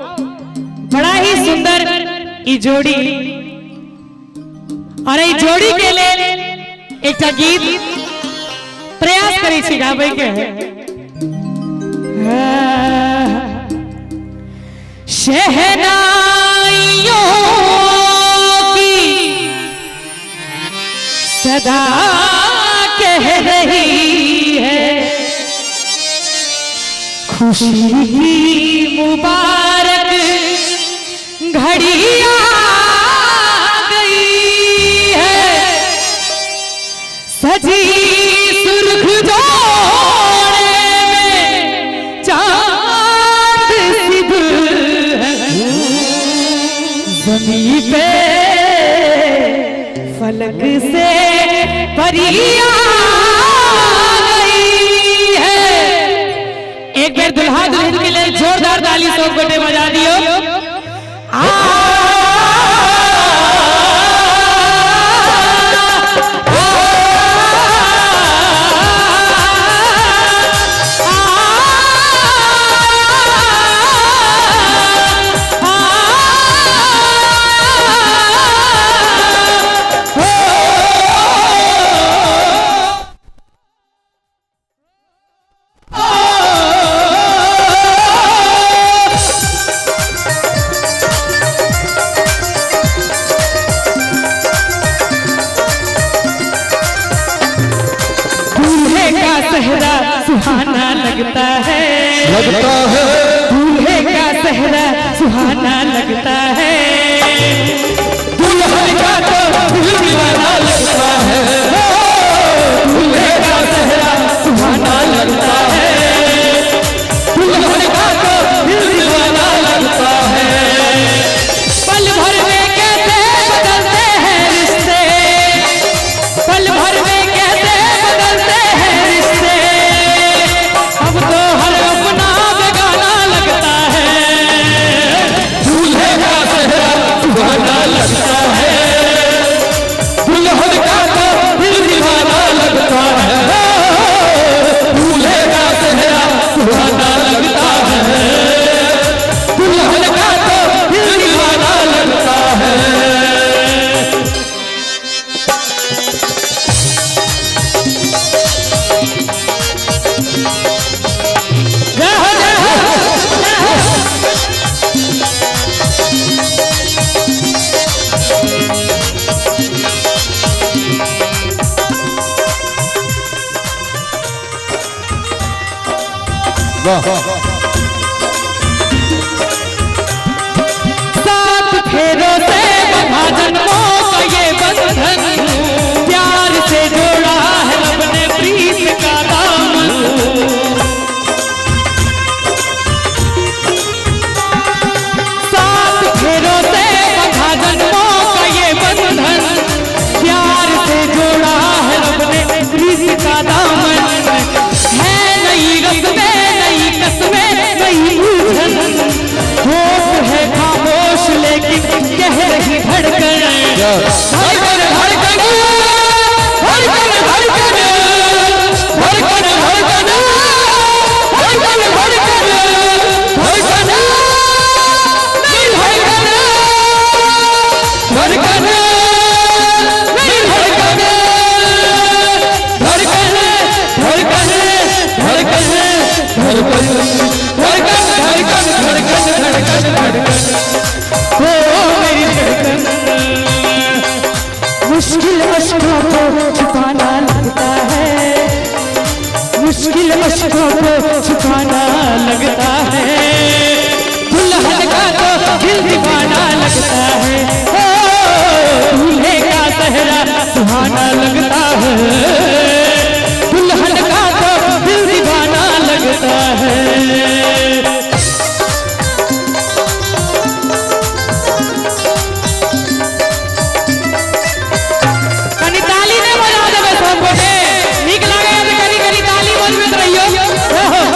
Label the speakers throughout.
Speaker 1: बड़ा ही सुंदर ई जोड़ी और ई जोड़ी के लिए एक गीत प्रयास करी छी गावे के शहनाइयों की सदा कह रही है खुशी की मुबारक घड़ी आ गई है सजी सुर्ख जोड़े में चांद सी दुल्हन ज़मीं पे फलक से परियां एक बार दुल्हा दुल्हन के लिए जोरदार ताली सब बेटे बजा दियो। सहरा सुहाना लगता है दूल्हे का सहरा सुहाना लगता है दुल्हन का तो दिल दीवाना लगता है दूल्हे का सहरा सुहाना लगता है दुल्हन का तो दिल दीवाना लगता है पल भर में कैसे बदलते हैं रिश्ते पल भर में कैसे बदलते हैं सात फेरों से बंधा जन्मों का ये बंधन प्यार से जोड़ा है रब ने प्रीत का दामन सात फेरों से बंधा जन्मों का ये बंधन प्यार से जोड़ा है रब ने प्रीत का दामन है नई रस्में होश है खामोश लेकिन कह रही धड़कन धड़कन धड़कन धड़कन धड़कन धड़कन धड़कन धड़कन धड़कन धड़कन नहीं धड़कन धड़कन नहीं धड़कन धड़कन धड़कन मुश्किल अश्कों को छुपाना लगता है मुश्किल अश्कों को छुपाना लगता है दुल्हन का तो दिल दीवाना लगता है दूल्हे का सहरा सुहाना लगता है दुल्हन का तो दिल दीवाना लगता है निक लगे तो करी करी ताली बजबैत रहियो।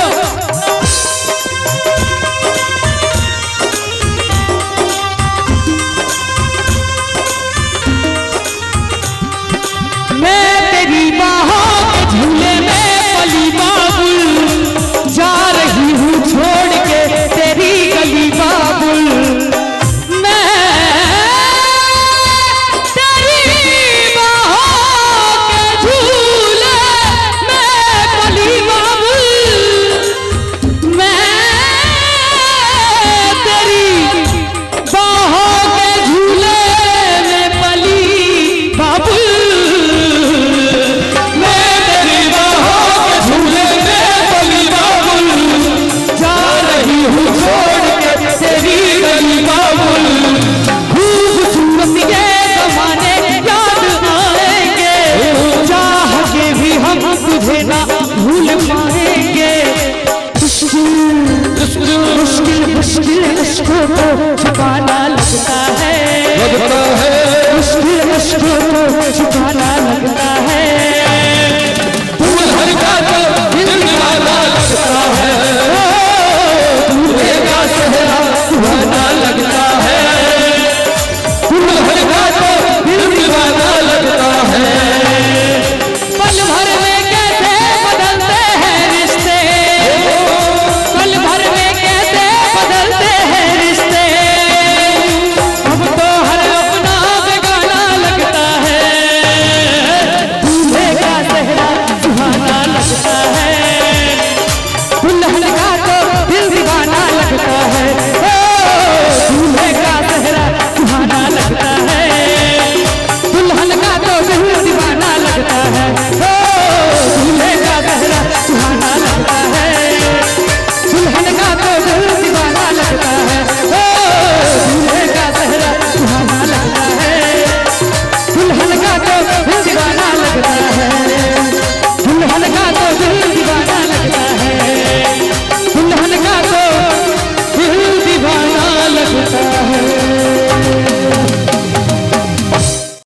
Speaker 1: इश्क को छुपाना लगता है,
Speaker 2: लगता है
Speaker 1: मुश्किल इश्क को